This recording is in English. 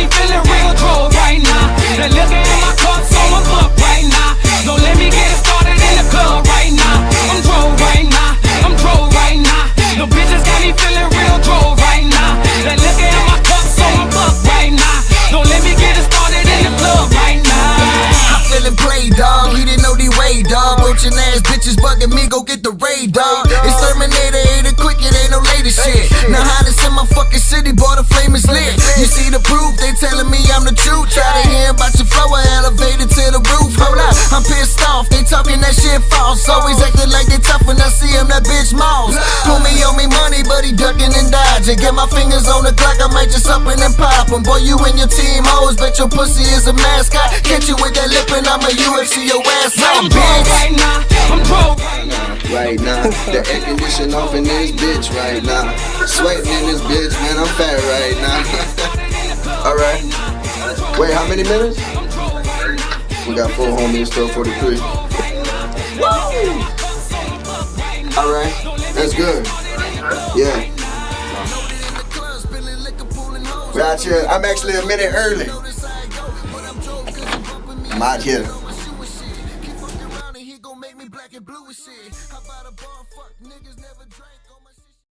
me feeling real drove right now. That liquor in my cup, so I'm booked right now. Don't let me get it started in the club right now. I'm drove right now, I'm drove right now. The bitches got me feeling real drove right now. That liquor in my cup, so I'm booked right now. Don't let me get it started in the club right now. I'm feeling play, dog. He didn't know the way, dog. Roaching ass bitches bugging me, go get the raid, dog. Exterminator, ate it quick, it ain't no latest shit. Now hottest in my fucking city, boy, the flame is lit. You see the proof, they telling me I'm the truth. Try to hear about your flow, I elevated to the roof. Hold up, I'm pissed off, they talking that shit false. Always acting like they tough when I see him, that bitch Moss. Pull me on me money, but he ducking and dodging. Get my fingers on the clock, I might just up and pop him. Boy, you and your team hoes, bet your pussy is a mascot. Catch you with that lip and I'm a UFC your ass I'm on, drove bitch. right now, I'm drove right now. Right now, the air condition off in this bitch right now. Sweating in this bitch, man, I'm fat right now. Alright. Wait, how many minutes? We got 4 homies, still 43. Alright, that's good. Yeah. Gotcha. I'm actually a minute early. I'm out here. He gon' make me black and blue and shit. How about a bar